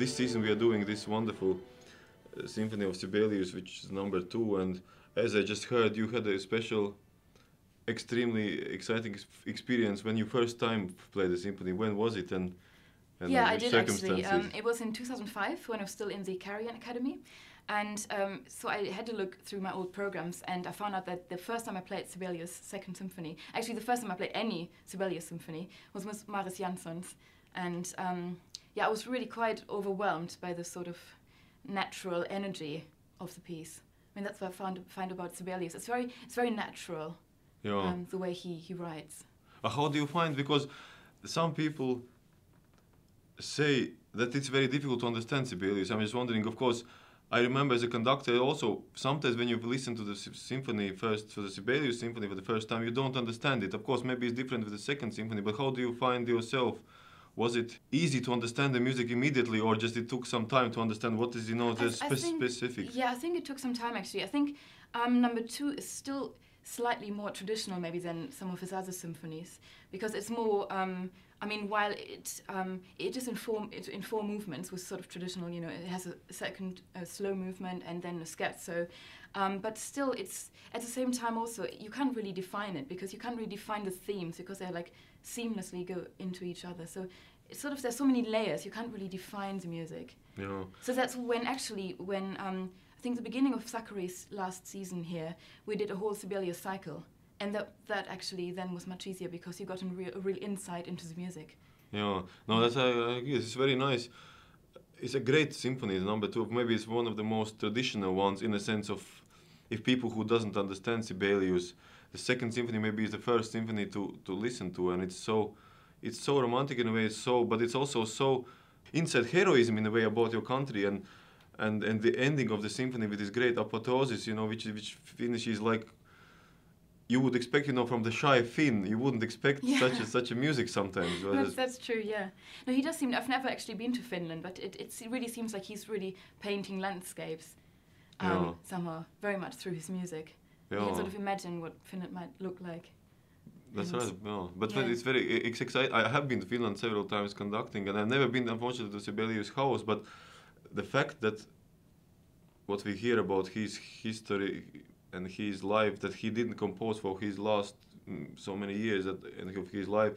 this season we are doing this wonderful Symphony of Sibelius, which is #2, and as I just heard, you had a special, extremely exciting experience when you first time played the symphony. When was it, and yeah, I did actually. It was in 2005 when I was still in the Carrion Academy. And so I had to look through my old programs, and I found out that the first time I played Sibelius' Second Symphony, actually the first time I played any Sibelius symphony, was with Andris Nelsons. And yeah, I was really quite overwhelmed by the sort of natural energy of the piece. I mean, that's what I find about Sibelius. It's very natural, yeah. The way he writes. How do you find, because some people say that it's very difficult to understand Sibelius. I'm just wondering, of course, I remember as a conductor also, sometimes when you listen to the symphony first, for the Sibelius symphony for the first time, you don't understand it. Of course, maybe it's different with the second symphony, but how do you find yourself? Was it easy to understand the music immediately, or just it took some time to understand what is, the specific? Yeah, I think it took some time actually. I think #2 is still slightly more traditional maybe than some of his other symphonies, because it's more, I mean, while it is in four movements with sort of traditional, it has a second slow movement and then a scherzo, but still it's at the same time also you can't really define it, because you can't really define the themes because they like seamlessly go into each other. So it's sort of, there's so many layers, you can't really define the music. Yeah. So that's when I think the beginning of Zachary's last season here, we did a whole Sibelius cycle. And that actually then was much easier because you got a real insight into the music. Yeah, no, that's I agree. It's very nice. It's a great symphony, #2. Maybe it's one of the most traditional ones in the sense of, if people who doesn't understand Sibelius, the second symphony maybe is the first symphony to listen to, and it's so romantic in a way. But it's also so inside heroism in a way about your country, and the ending of the symphony with this great apotheosis, which finishes like. You would expect, from the shy Finn, you wouldn't expect such a music sometimes. That's true, yeah. No, he does seem, I've never actually been to Finland, but it really seems like he's really painting landscapes somehow, very much through his music. You can sort of imagine what Finland might look like. That's right, yeah. But it's exciting. I have been to Finland several times conducting, and I've never been, unfortunately, to Sibelius' house, but the fact that what we hear about his history and his life, that he didn't compose for his last so many years of his life.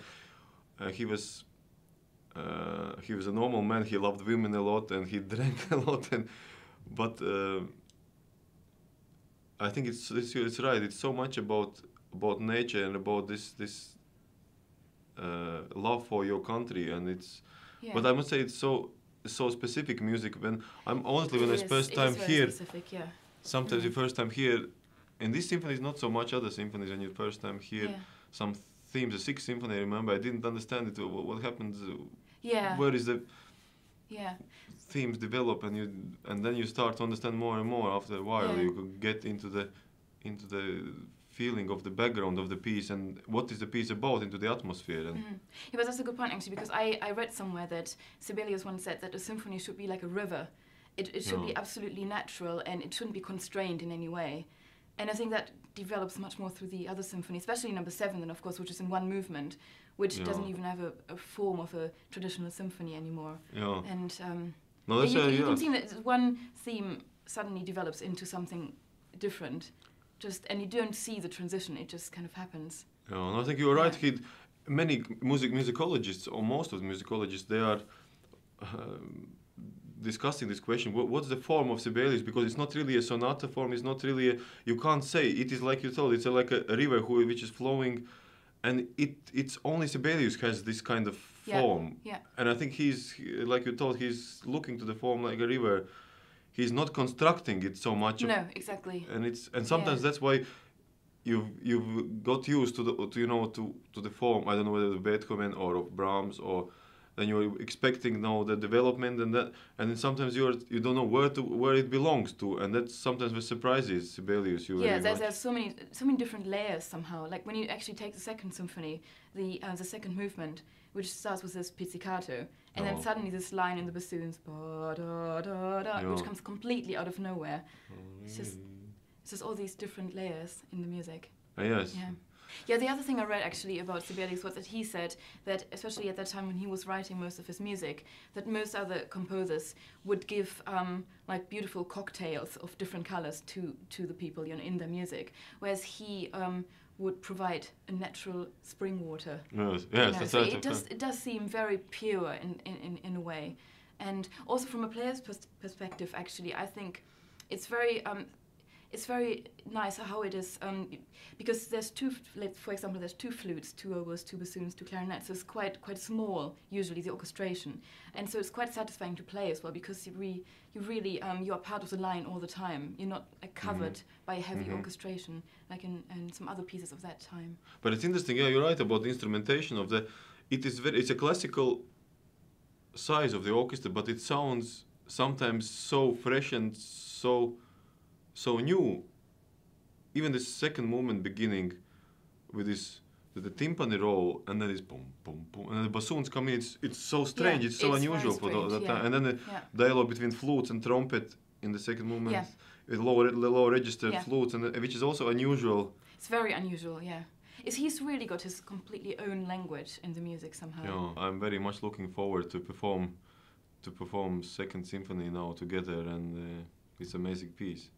He was a normal man. He loved women a lot and he drank a lot. But I think it's right. It's so much about nature and about this love for your country, and it's. Yeah. But I must say it's so specific music. When I'm honestly when I first time here. Specific, yeah. Sometimes the first time here. In this symphony is not so much other symphonies. When you first time hear some themes, the Sixth Symphony, I remember I didn't understand it. What happens? Where is the themes develop, and then you start to understand more and more. After a while, you could get into the feeling of the background of the piece and what is the piece about, into the atmosphere. And Yeah, but that's a good point actually, because I read somewhere that Sibelius once said that a symphony should be like a river. It should be absolutely natural and it shouldn't be constrained in any way. And I think that develops much more through the other symphony, especially #7, then of course, which is in one movement, which doesn't even have a form of a traditional symphony anymore. Yeah. And you can see that one theme suddenly develops into something different, and you don't see the transition; it just kind of happens. Yeah, and I think you're right. Many musicologists, or most of the musicologists, they are. Discussing this question, what's the form of Sibelius? Because it's not really a sonata form. It's not really you can't say. It is like you told. It's like a river which is flowing, and it's only Sibelius has this kind of form. Yeah. And I think he's like you told. He's looking to the form like a river. He's not constructing it so much. No, exactly. And sometimes that's why you've got used to the form. I don't know whether of Beethoven or of Brahms or. Then you're expecting the development and then sometimes you don't know where it belongs to, and that sometimes what surprises Sibelius. There's so many different layers somehow. Like when you actually take the second symphony, the second movement, which starts with this pizzicato, and then suddenly this line in the bassoons, which comes completely out of nowhere. It's just all these different layers in the music. Yes. Yeah. Yeah, the other thing I read actually about Sibelius was that he said that, especially at that time when he was writing most of his music, that most other composers would give like beautiful cocktails of different colors to the people, you know, in their music, whereas he would provide a natural spring water. Yes, You know, that's so right. it does seem very pure in a way, and also from a player's perspective, actually, I think it's very nice how it is, because there's for example, there's two flutes, two oboes, two bassoons, two clarinets. So it's quite small usually, the orchestration, and so it's quite satisfying to play as well, because you really you are part of the line all the time. You're not covered by a heavy orchestration like in some other pieces of that time. But it's interesting. Yeah, you're right about the instrumentation of the. It's a classical size of the orchestra, but it sounds sometimes so fresh and so new. Even the second movement beginning with the timpani roll, and then it's boom boom boom, and then the bassoons come in. It's so strange. It's so unusual for that time. And then the dialogue between flutes and trumpet in the second movement with low registered flutes, and which is also unusual. It's very unusual. Yeah. He's really got his completely own language in the music somehow. Yeah, I'm very much looking forward to perform Second Symphony now together, and it's an amazing piece.